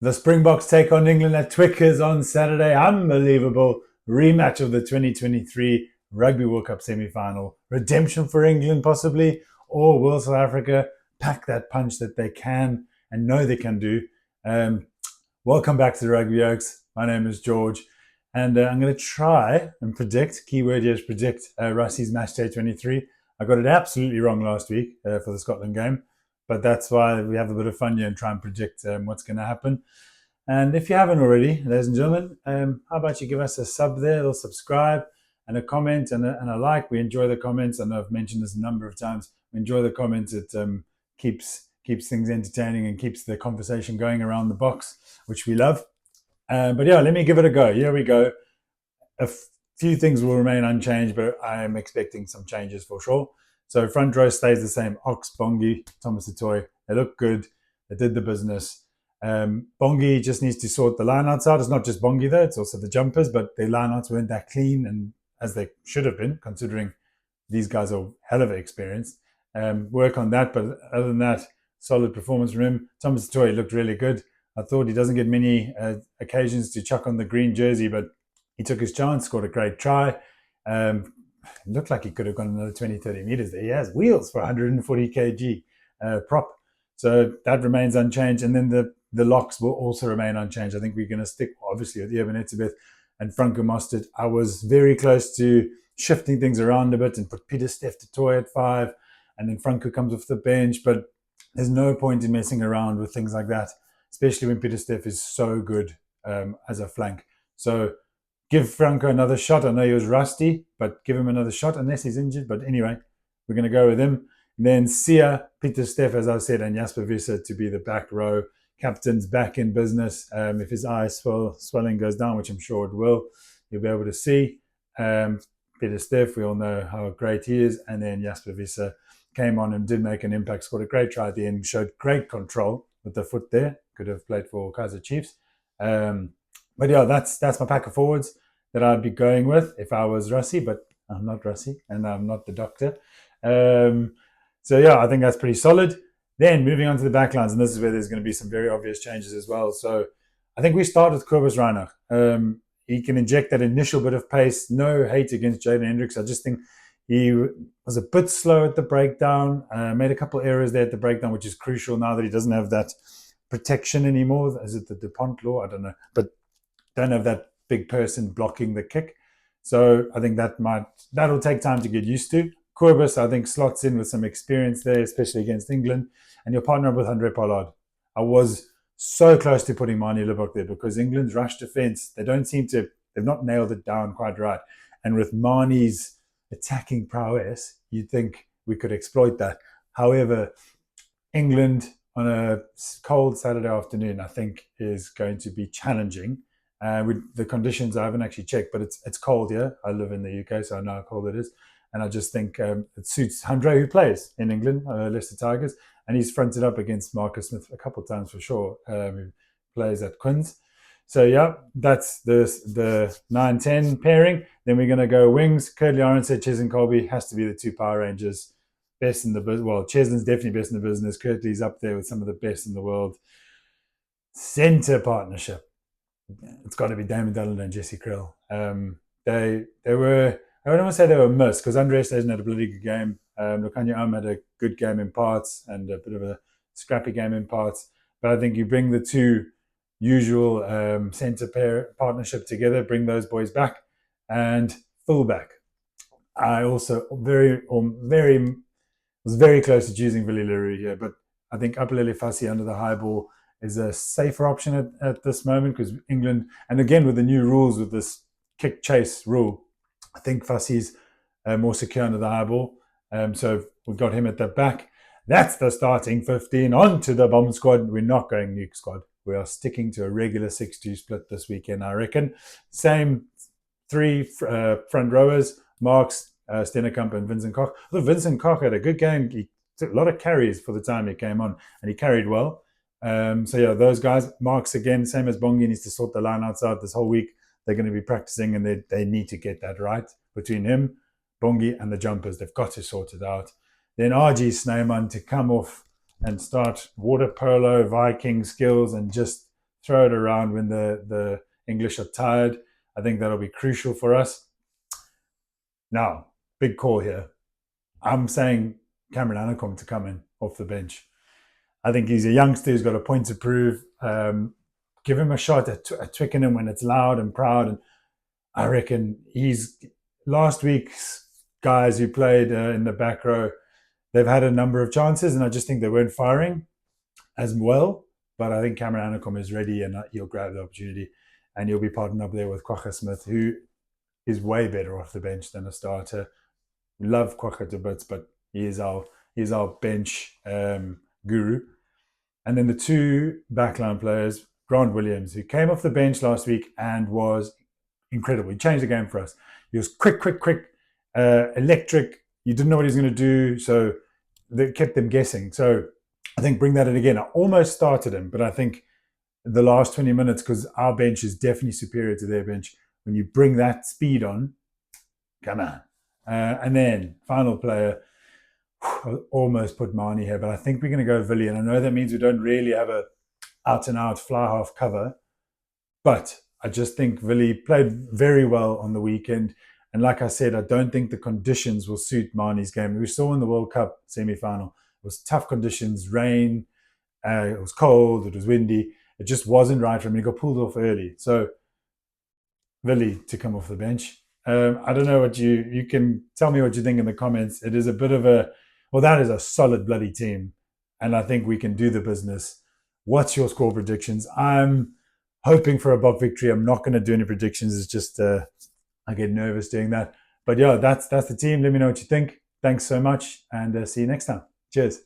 The Springboks take on England at Twickenham on Saturday. Unbelievable rematch of the 2023 Rugby World Cup semi-final. Redemption for England, possibly, or will South Africa pack that punch that they can and know they can do? Welcome back to the Rugby Oaks. My name is George, and I'm going to try and predict. Keyword here is predict Russie's match day 23. I got it absolutely wrong last week for the Scotland game. But that's why we have a bit of fun here and try and predict what's going to happen. And if you haven't already, ladies and gentlemen, how about you give us a sub there, or subscribe, and a comment and a like. We enjoy the comments. I know I've mentioned this a number of times. We enjoy the comments. It keeps things entertaining and keeps the conversation going around the box, which we love. But yeah, let me give it a go. Here we go. A few things will remain unchanged, but I am expecting some changes for sure. So front row stays the same. Ox, Bongi, Thomas Atoy. They look good. They did the business. Bongi just needs to sort the lineouts out. It's not just Bongi though, it's also the jumpers, but their lineouts weren't that clean and as they should have been, considering these guys are hell of experienced. Work on that, but other than that, solid performance from him. Thomas Atoy looked really good. I thought he doesn't get many occasions to chuck on the green jersey, but he took his chance, scored a great try. It looked like he could have gone another 20, 30 meters there. He has wheels for 140 kg prop. So that remains unchanged. And then the locks will also remain unchanged. I think we're going to stick, obviously, with Eben Etzebeth and Franco Mostert. I was very close to shifting things around a bit and put Peter Steph to Toy at 5. And then Franco comes off the bench. But there's no point in messing around with things like that, especially when Peter Steph is so good as a flank. So give Franco another shot. I know he was rusty, but give him another shot unless he's injured. But anyway, we're going to go with him. And then Sia, Peter Steph, as I said, and Jasper Visser to be the back row. Captain's back in business. If his eye swelling goes down, which I'm sure it will, you'll be able to see. Peter Steph, we all know how great he is. And then Jasper Visser came on and did make an impact, scored a great try at the end, showed great control with the foot there. Could have played for Kaizer Chiefs. But yeah, that's my pack of forwards that I'd be going with if I was Russie, but I'm not Russie and I'm not the doctor. So yeah, I think that's pretty solid. Then moving on to the backlines, and this is where there's going to be some very obvious changes as well. So I think we start with Kobus Reinach. He can inject that initial bit of pace. No hate against Jaden Hendricks. I just think he was a bit slow at the breakdown, made a couple errors there at the breakdown, which is crucial now that he doesn't have that protection anymore. Is it the DuPont law? I don't know. But don't have that big person blocking the kick. So I think that'll take time to get used to. Kobus, I think, slots in with some experience there, especially against England. And you'll partner up with Andre Pollard. I was so close to putting Manie Libbok there because England's rush defense, they've not nailed it down quite right. And with Manie's attacking prowess, you'd think we could exploit that. However, England on a cold Saturday afternoon, I think, is going to be challenging. With the conditions, I haven't actually checked, but it's cold here. I live in the UK, so I know how cold it is. And I just think it suits Andre, who plays in England, Leicester Tigers, and he's fronted up against Marcus Smith a couple of times for sure, who plays at Quins. So yeah, that's the 9-10 pairing. Then we're going to go wings. Curtly Arendse, Cheslin Colby has to be the two Power Rangers. Best in the business. Well, Cheslin's definitely best in the business. Curtly's up there with some of the best in the world. Centre partnership. It's got to be Damon Dillon and Jesse Krill. They were, I don't want to say they were missed because Andreas hasn't had a bloody good game. Lukanya had a good game in parts and a bit of a scrappy game in parts. But I think you bring the two usual centre pair partnership together, bring those boys back, and fullback. I also was very close to choosing Willie Leroux here, but I think Apelele Fassi under the high ball is a safer option at this moment because England, and again with the new rules with this kick chase rule, I think Fassi's more secure under the high ball. So we've got him at the back. That's the starting 15. On to the bomb squad. We're not going nuke squad. We are sticking to a regular 6-2 split this weekend, I reckon. Same three front rowers, Marks, Stennekamp and Vincent Koch. Although Vincent Koch had a good game. He took a lot of carries for the time he came on, and he carried well. So yeah, those guys. Marks again, same as Bongi, needs to sort the lineouts out this whole week. They're going to be practicing, and they need to get that right between him, Bongi, and the jumpers. They've got to sort it out. Then RG Snyman to come off and start water polo, Viking skills, and just throw it around when the English are tired. I think that'll be crucial for us. Now, big call here. I'm saying Cameron Anakom to come in off the bench. I think he's a youngster who's got a point to prove. Give him a shot at Twickenham when it's loud and proud. And I reckon last week's guys who played in the back row, they've had a number of chances, and I just think they weren't firing as well. But I think Cameron Anakom is ready, and he'll grab the opportunity, and he'll be partnered up there with Kwagga Smith, who is way better off the bench than a starter. We love Kwagga to bits, but he's our bench guru. And then the two backline players, Grant Williams, who came off the bench last week and was incredible. He changed the game for us. He was quick, electric. You didn't know what he was going to do, so that kept them guessing. So I think bring that in again. I almost started him, but I think the last 20 minutes, because our bench is definitely superior to their bench, when you bring that speed on, come on. And then final player, almost put Marnie here, but I think we're going to go Villy. And I know that means we don't really have a out-and-out fly-half cover, but I just think Villy played very well on the weekend. And like I said, I don't think the conditions will suit Marnie's game. We saw in the World Cup semi-final, it was tough conditions, rain, it was cold, it was windy. It just wasn't right for him. He got pulled off early. So Villy to come off the bench. I don't know what you can tell me what you think in the comments. It is a bit of that is a solid bloody team. And I think we can do the business. What's your score predictions? I'm hoping for a Bok victory. I'm not going to do any predictions. It's just, I get nervous doing that. But yeah, that's the team. Let me know what you think. Thanks so much, and see you next time. Cheers.